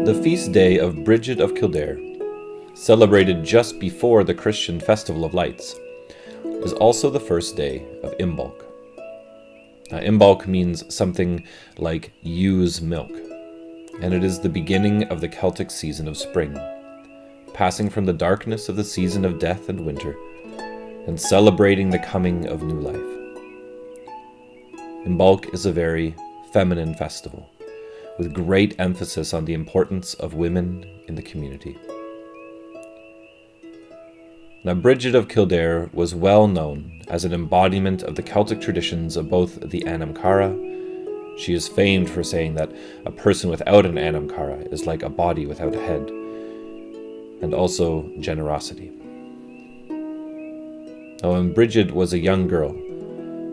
The feast day of Brigid of Kildare, celebrated just before the Christian Festival of Lights, is also the first day of Imbolc. Now, Imbolc means something like ewe's milk, and it is the beginning of the Celtic season of spring, passing from the darkness of the season of death and winter, and celebrating the coming of new life. Imbolc is a very feminine festival, with great emphasis on the importance of women in the community. Now, Brigid of Kildare was well known as an embodiment of the Celtic traditions of both the Anamcara. She is famed for saying that a person without an Anamcara is like a body without a head, and also generosity. Now, when Brigid was a young girl,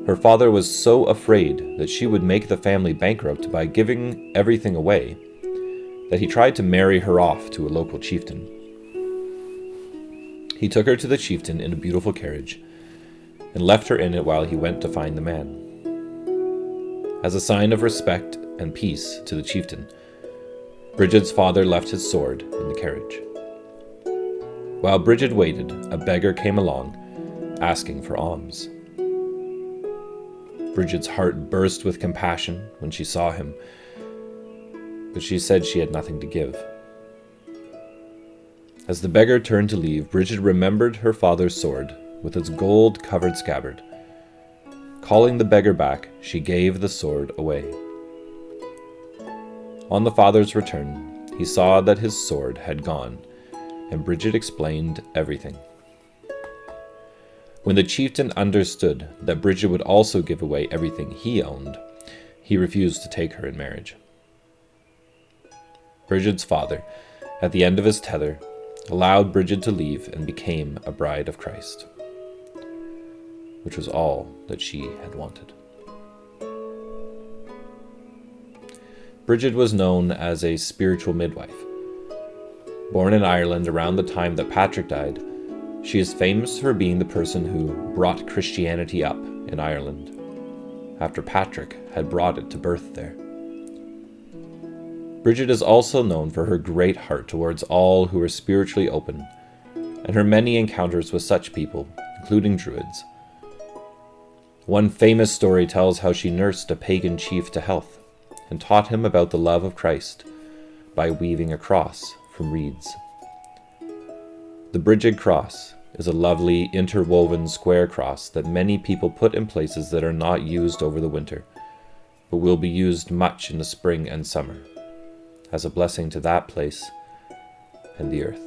her father was so afraid that she would make the family bankrupt by giving everything away that he tried to marry her off to a local chieftain. He took her to the chieftain in a beautiful carriage and left her in it while he went to find the man. As a sign of respect and peace to the chieftain, Brigid's father left his sword in the carriage. While Brigid waited, a beggar came along, asking for alms. Brigid's heart burst with compassion when she saw him, but she said she had nothing to give. As the beggar turned to leave, Brigid remembered her father's sword with its gold-covered scabbard. Calling the beggar back, she gave the sword away. On the father's return, he saw that his sword had gone, and Brigid explained everything. When the chieftain understood that Brigid would also give away everything he owned, he refused to take her in marriage. Brigid's father, at the end of his tether, allowed Brigid to leave and became a bride of Christ, which was all that she had wanted. Brigid was known as a spiritual midwife. Born in Ireland around the time that Patrick died, she is famous for being the person who brought Christianity up in Ireland, after Patrick had brought it to birth there. Brigid is also known for her great heart towards all who are spiritually open, and her many encounters with such people, including Druids. One famous story tells how she nursed a pagan chief to health, and taught him about the love of Christ by weaving a cross from reeds. The Brigid cross is a lovely interwoven square cross that many people put in places that are not used over the winter, but will be used much in the spring and summer, as a blessing to that place and the earth.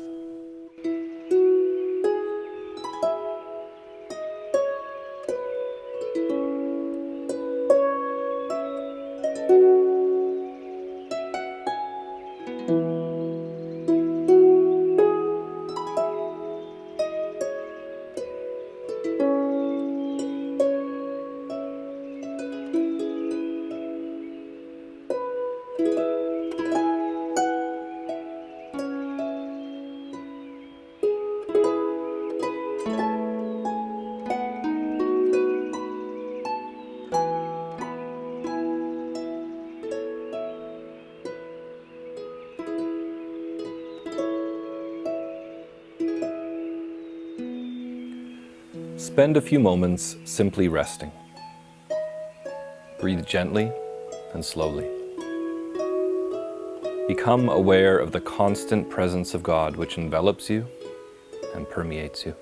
Spend a few moments simply resting. Breathe gently and slowly. Become aware of the constant presence of God which envelops you and permeates you.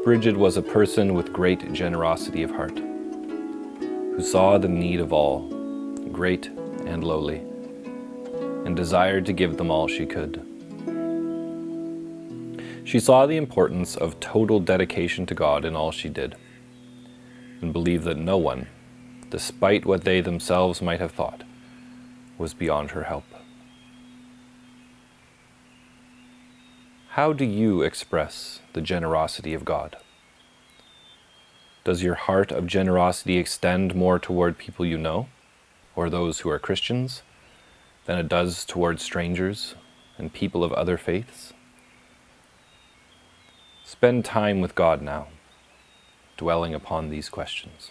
Brigid was a person with great generosity of heart, who saw the need of all, great and lowly, and desired to give them all she could. She saw the importance of total dedication to God in all she did, and believed that no one, despite what they themselves might have thought, was beyond her help. How do you express the generosity of God? Does your heart of generosity extend more toward people you know, or those who are Christians, than it does toward strangers and people of other faiths? Spend time with God now, dwelling upon these questions.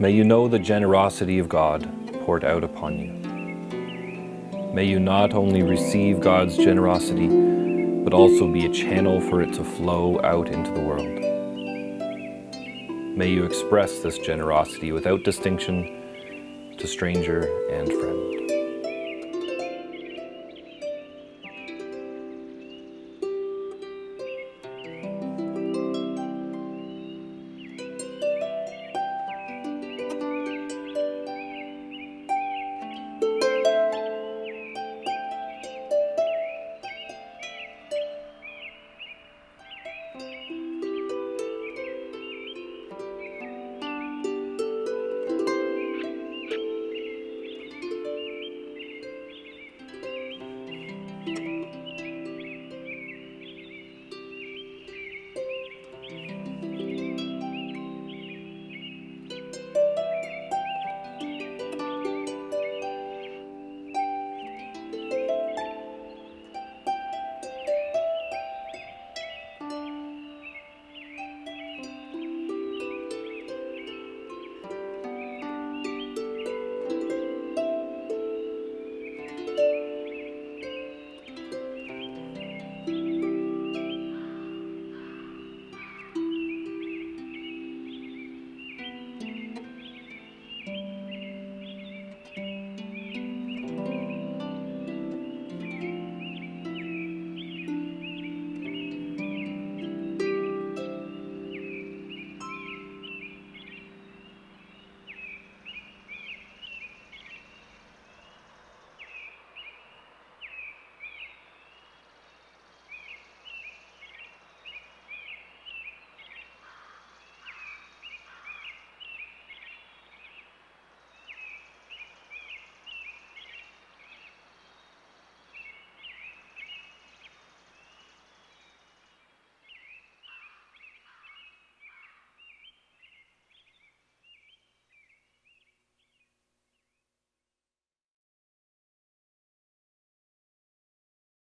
May you know the generosity of God poured out upon you. May you not only receive God's generosity, but also be a channel for it to flow out into the world. May you express this generosity without distinction to stranger and friend.